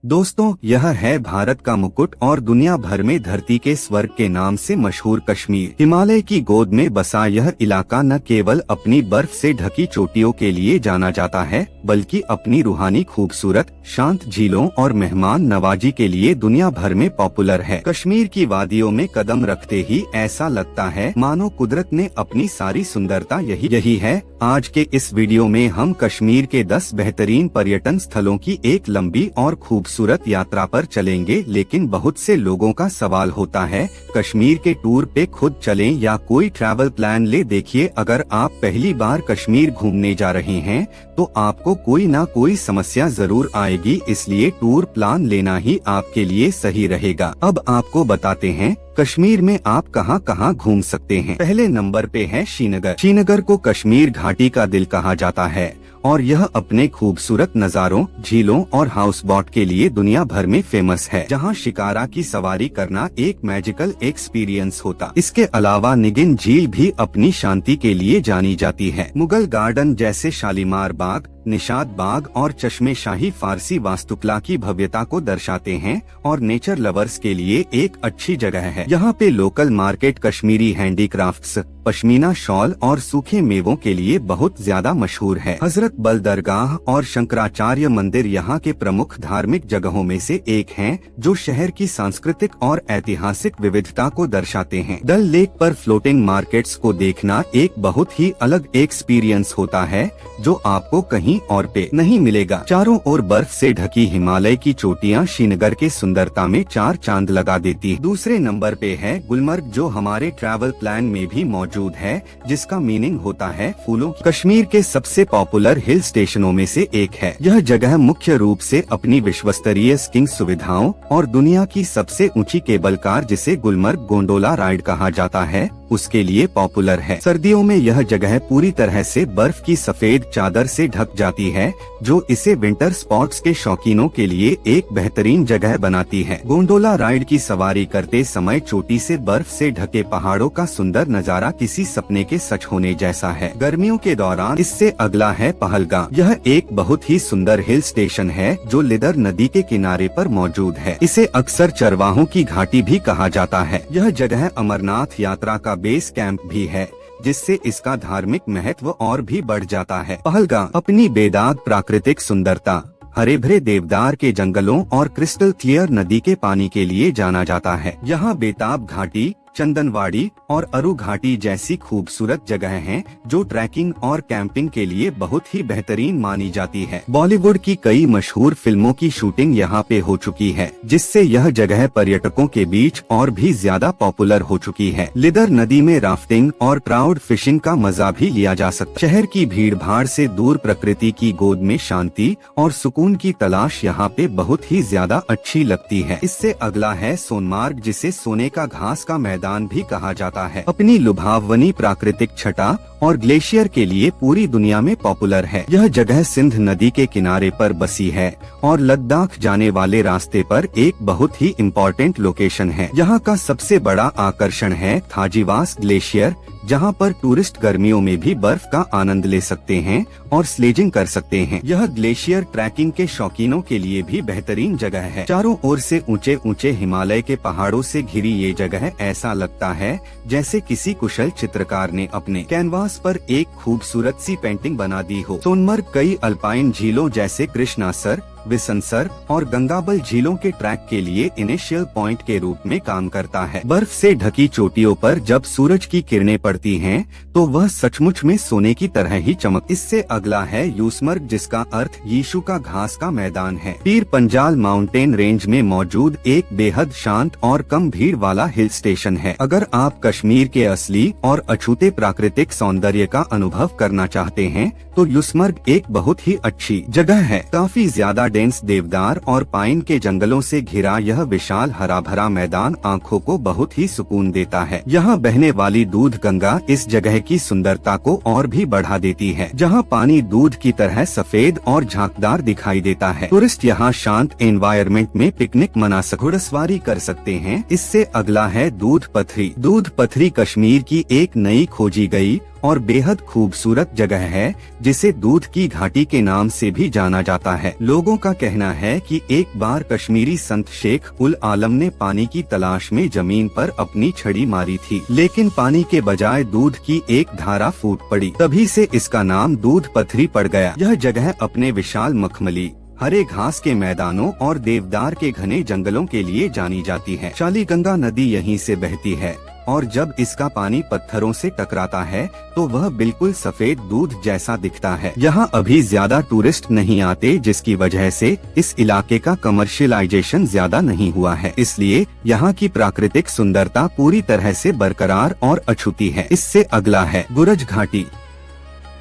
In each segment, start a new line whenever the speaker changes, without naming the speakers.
दोस्तों, यह है भारत का मुकुट और दुनिया भर में धरती के स्वर्ग के नाम से मशहूर कश्मीर। हिमालय की गोद में बसा यह इलाका न केवल अपनी बर्फ से ढकी चोटियों के लिए जाना जाता है, बल्कि अपनी रूहानी खूबसूरत शांत झीलों और मेहमान नवाजी के लिए दुनिया भर में पॉपुलर है। कश्मीर की वादियों में कदम रखते ही ऐसा लगता है मानो कुदरत ने अपनी सारी सुंदरता यही है। आज के इस वीडियो में हम कश्मीर के 10 बेहतरीन पर्यटन स्थलों की एक लंबी और खूबसूरत यात्रा पर चलेंगे। लेकिन बहुत से लोगों का सवाल होता है, कश्मीर के टूर पे खुद चलें या कोई ट्रैवल प्लान ले। देखिए, अगर आप पहली बार कश्मीर घूमने जा रहे हैं तो आपको कोई ना कोई समस्या जरूर आएगी, इसलिए टूर प्लान लेना ही आपके लिए सही रहेगा। अब आपको बताते हैं कश्मीर में आप कहां घूम सकते हैं। पहले नंबर पे है श्रीनगर। श्रीनगर को कश्मीर घाटी का दिल कहा जाता है और यह अपने खूबसूरत नज़ारों, झीलों और हाउस बोट के लिए दुनिया भर में फेमस है, जहां शिकारा की सवारी करना एक मैजिकल एक्सपीरियंस होता। इसके अलावा निगिन झील भी अपनी शांति के लिए जानी जाती है। मुगल गार्डन जैसे शालीमार बाग, निशात बाग और चश्मे शाही फारसी वास्तुकला की भव्यता को दर्शाते हैं और नेचर लवर्स के लिए एक अच्छी जगह है। यहाँ पे local market Kashmiri handicrafts, pashmina shawl और सूखे मेवों के लिए बहुत ज्यादा मशहूर है। हजरत बल दरगाह और शंकराचार्य मंदिर यहाँ के प्रमुख धार्मिक जगहों में से एक हैं, जो शहर की सांस्कृतिक और ऐतिहासिक विविधता को दर्शाते हैं। डल लेक पर फ्लोटिंग मार्केट्स को देखना एक बहुत ही अलग एक्सपीरियंस होता है, जो आपको कहीं और पे नहीं मिलेगा। चारों ओर बर्फ से ढकी हिमालय की चोटियां श्रीनगर के सुंदरता में चार चांद लगा देती। दूसरे नंबर पे है गुलमर्ग, जो हमारे ट्रैवल प्लान में भी मौजूद है, जिसका मीनिंग होता है फूलों। कश्मीर के सबसे पॉपुलर हिल स्टेशनों में से एक है। यह जगह मुख्य रूप से अपनी विश्वस्तरीय स्कीइंग सुविधाओं और दुनिया की सबसे ऊंची केबल कार, जिसे गुलमर्ग गोंडोला राइड कहा जाता है, उसके लिए पॉपुलर है। सर्दियों में यह जगह पूरी तरह से बर्फ की सफेद चादर से ढक जाती है, जो इसे विंटर स्पॉट्स के शौकीनों के लिए एक बेहतरीन जगह बनाती है। गोंडोला राइड की सवारी करते समय चोटी से बर्फ से ढके पहाड़ों का सुंदर नजारा किसी सपने के सच होने जैसा है। गर्मियों के दौरान इससे अगला है पहलगाम। यह एक बहुत ही सुंदर हिल स्टेशन है, जो लिदर नदी के किनारे पर मौजूद है। इसे अक्सर चरवाहों की घाटी भी कहा जाता है। यह जगह अमरनाथ यात्रा का बेस कैंप भी है, जिससे इसका धार्मिक महत्व और भी बढ़ जाता है। पहलगाम अपनी बेदाग प्राकृतिक सुंदरता, हरे भरे देवदार के जंगलों और क्रिस्टल क्लियर नदी के पानी के लिए जाना जाता है। यहाँ बेताब घाटी, चंदनवाड़ी और अरु घाटी जैसी खूबसूरत जगह हैं, जो ट्रैकिंग और कैंपिंग के लिए बहुत ही बेहतरीन मानी जाती है। बॉलीवुड की कई मशहूर फिल्मों की शूटिंग यहाँ पे हो चुकी है, जिससे यह जगह पर्यटकों के बीच और भी ज्यादा पॉपुलर हो चुकी है। लिदर नदी में राफ्टिंग और ट्राउट फिशिंग का मजा भी लिया जा सकता है। शहर की भीड़ भाड़ से दूर प्रकृति की गोद में शांति और सुकून की तलाश यहाँ पे बहुत ही ज्यादा अच्छी लगती है। इससे अगला है सोनमार्ग, जिसे सोने का घास का मैदान भी कहा जाता है। अपनी लुभावनी प्राकृतिक छटा और ग्लेशियर के लिए पूरी दुनिया में पॉपुलर है। यह जगह सिंध नदी के किनारे पर बसी है और लद्दाख जाने वाले रास्ते पर एक बहुत ही इम्पोर्टेंट लोकेशन है। यहाँ का सबसे बड़ा आकर्षण है थाजीवास ग्लेशियर, जहाँ पर टूरिस्ट गर्मियों में भी बर्फ का आनंद ले सकते हैं और स्लेजिंग कर सकते हैं। यह ग्लेशियर ट्रैकिंग के शौकीनों के लिए भी बेहतरीन जगह है। चारों ओर से ऊंचे ऊंचे हिमालय के पहाड़ों से घिरी ये जगह ऐसा लगता है जैसे किसी कुशल चित्रकार ने अपने कैनवास पर एक खूबसूरत सी पेंटिंग बना दी हो। सोनमर्ग कई अल्पाइन झीलों जैसे कृष्णासर, विसनसर और गंगाबल झीलों के ट्रैक के लिए इनिशियल पॉइंट के रूप में काम करता है। बर्फ से ढकी चोटियों पर जब सूरज की किरणें पड़ती हैं, तो वह सचमुच में सोने की तरह ही चमक। इससे अगला है यूसमर्ग, जिसका अर्थ यीशु का घास का मैदान है। पीर पंजाल माउंटेन रेंज में मौजूद एक बेहद शांत और कम भीड़ वाला हिल स्टेशन है। अगर आप कश्मीर के असली और अछूते प्राकृतिक सौंदर्य का अनुभव करना चाहते हैं, तो यूसमर्ग एक बहुत ही अच्छी जगह है। काफी ज्यादा डेंस देवदार और पाइन के जंगलों से घिरा यह विशाल हरा भरा मैदान आंखों को बहुत ही सुकून देता है। यहाँ बहने वाली दूध गंगा इस जगह की सुंदरता को और भी बढ़ा देती है, जहाँ पानी दूध की तरह सफेद और झांकदार दिखाई देता है। टूरिस्ट यहाँ शांत एनवायरनमेंट में पिकनिक मना घुड़सवारी कर सकते हैं। इससे अगला है दूध पथरी। दूध पथरी कश्मीर की एक नई खोजी गई और बेहद खूबसूरत जगह है जिसे दूध की घाटी के नाम से भी जाना जाता है। लोगों का कहना है कि एक बार कश्मीरी संत शेख उल आलम ने पानी की तलाश में जमीन पर अपनी छड़ी मारी थी, लेकिन पानी के बजाय दूध की एक धारा फूट पड़ी। तभी से इसका नाम दूध पथरी पड़ गया। यह जगह अपने विशाल मखमली, हरे घास के मैदानों और देवदार के घने जंगलों के लिए जानी जाती है। शालीगंगा नदी यहीं से बहती है और जब इसका पानी पत्थरों से टकराता है तो वह बिल्कुल सफेद दूध जैसा दिखता है। यहाँ अभी ज्यादा टूरिस्ट नहीं आते, जिसकी वजह से इस इलाके का कमर्शियलाइजेशन ज्यादा नहीं हुआ है, इसलिए यहाँ की प्राकृतिक सुंदरता पूरी तरह से बरकरार और अछूती है। इससे अगला है गुरज घाटी।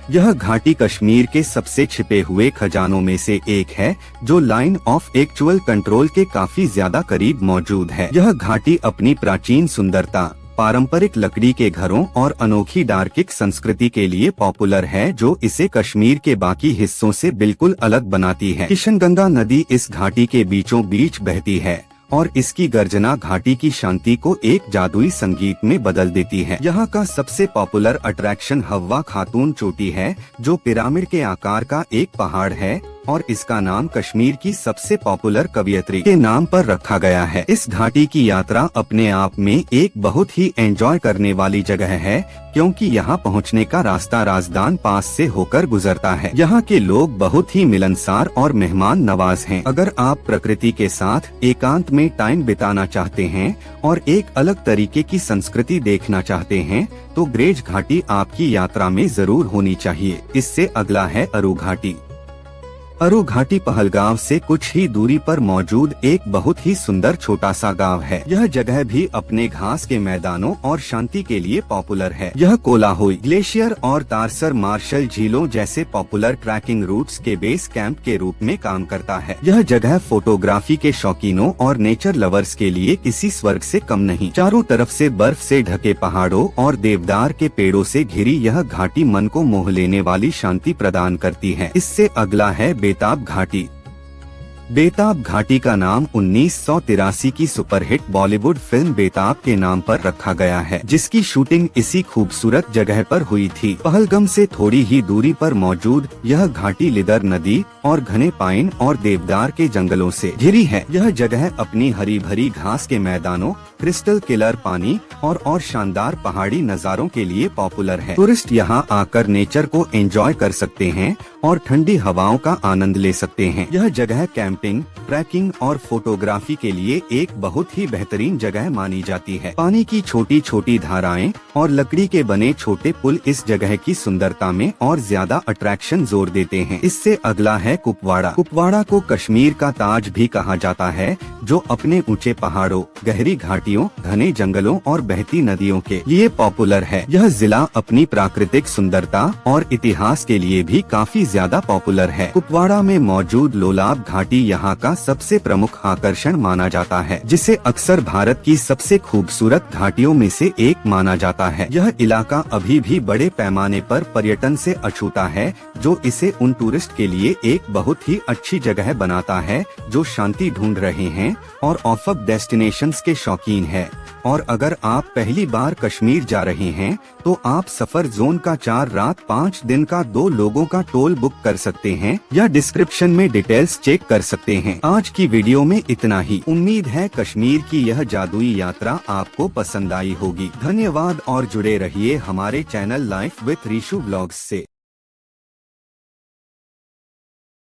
यह घाटी कश्मीर के सबसे छिपे हुए खजानों में से एक है, जो लाइन ऑफ एक्चुअल कंट्रोल के काफी ज्यादा करीब मौजूद है। यह घाटी अपनी प्राचीन सुंदरता, पारंपरिक लकड़ी के घरों और अनोखी डार्किक संस्कृति के लिए पॉपुलर है, जो इसे कश्मीर के बाकी हिस्सों से बिल्कुल अलग बनाती है। किशनगंगा नदी इस घाटी के बीचों बीच बहती है और इसकी गर्जना घाटी की शांति को एक जादुई संगीत में बदल देती है। यहाँ का सबसे पॉपुलर अट्रैक्शन हव्वा खातून चोटी है, जो पिरामिड के आकार का एक पहाड़ है और इसका नाम कश्मीर की सबसे पॉपुलर कवयित्री के नाम पर रखा गया है। इस घाटी की यात्रा अपने आप में एक बहुत ही एंजॉय करने वाली जगह है, क्योंकि यहाँ पहुँचने का रास्ता राजदान पास से होकर गुजरता है। यहाँ के लोग बहुत ही मिलनसार और मेहमान नवाज हैं। अगर आप प्रकृति के साथ एकांत में टाइम बिताना चाहते हैं और एक अलग तरीके की संस्कृति देखना चाहते हैं तो ग्रेज घाटी आपकी यात्रा में जरूर होनी चाहिए। इससे अगला है अरू घाटी। अरू घाटी पहलगांव से कुछ ही दूरी पर मौजूद एक बहुत ही सुंदर छोटा सा गांव है। यह जगह भी अपने घास के मैदानों और शांति के लिए पॉपुलर है। यह कोलाहोई ग्लेशियर और तारसर मार्शल झीलों जैसे पॉपुलर ट्रैकिंग रूट्स के बेस कैंप के रूप में काम करता है। यह जगह फोटोग्राफी के शौकीनों और नेचर लवर्स के लिए किसी स्वर्ग से कम नहीं। चारों तरफ से बर्फ से ढके पहाड़ों और देवदार के पेड़ों से घिरी यह घाटी मन को मोह लेने वाली शांति प्रदान करती है। इससे अगला है बेताब घाटी। बेताब घाटी का नाम 1983 की सुपरहिट बॉलीवुड फिल्म बेताब के नाम पर रखा गया है, जिसकी शूटिंग इसी खूबसूरत जगह पर हुई थी। पहलगाम से थोड़ी ही दूरी पर मौजूद यह घाटी लिदर नदी और घने पाइन और देवदार के जंगलों से घिरी है। यह जगह अपनी हरी भरी घास के मैदानों, क्रिस्टल क्लियर पानी और शानदार पहाड़ी नज़ारों के लिए पॉपुलर है। टूरिस्ट यहाँ आकर नेचर को एंजॉय कर सकते हैं और ठंडी हवाओं का आनंद ले सकते हैं। यह जगह कैंपिंग, ट्रैकिंग और फोटोग्राफी के लिए एक बहुत ही बेहतरीन जगह मानी जाती है। पानी की छोटी छोटी धाराएं और लकड़ी के बने छोटे पुल इस जगह की सुंदरता में और ज्यादा अट्रैक्शन जोर देते हैं। इससे अगला है कुपवाड़ा। कुपवाड़ा को कश्मीर का ताज भी कहा जाता है, जो अपने ऊंचे पहाड़ों, गहरी घाटियों, घने जंगलों और बहती नदियों के लिए पॉपुलर है। यह जिला अपनी प्राकृतिक सुंदरता और इतिहास के लिए भी काफी ज्यादा पॉपुलर है। कुपवाड़ा में मौजूद लोलाब घाटी यहाँ का सबसे प्रमुख आकर्षण माना जाता है, जिसे अक्सर भारत की सबसे खूबसूरत घाटियों में से एक माना जाता है। यह इलाका अभी भी बड़े पैमाने पर पर्यटन से अछूता है, जो इसे उन टूरिस्ट के लिए एक बहुत ही अच्छी जगह बनाता है जो शांति ढूंढ रहे हैं और ऑफ डेस्टिनेशंस के शौकीन है। और अगर आप पहली बार कश्मीर जा रहे हैं तो आप सफर जोन का 4 रात 5 दिन का 2 लोगों का टूर बुक कर सकते हैं या डिस्क्रिप्शन में डिटेल्स चेक कर सकते हैं। आज की वीडियो में इतना ही। उम्मीद है कश्मीर की यह जादुई यात्रा आपको पसंद आई होगी। धन्यवाद और जुड़े रहिए हमारे channel life with Rishu vlogs से।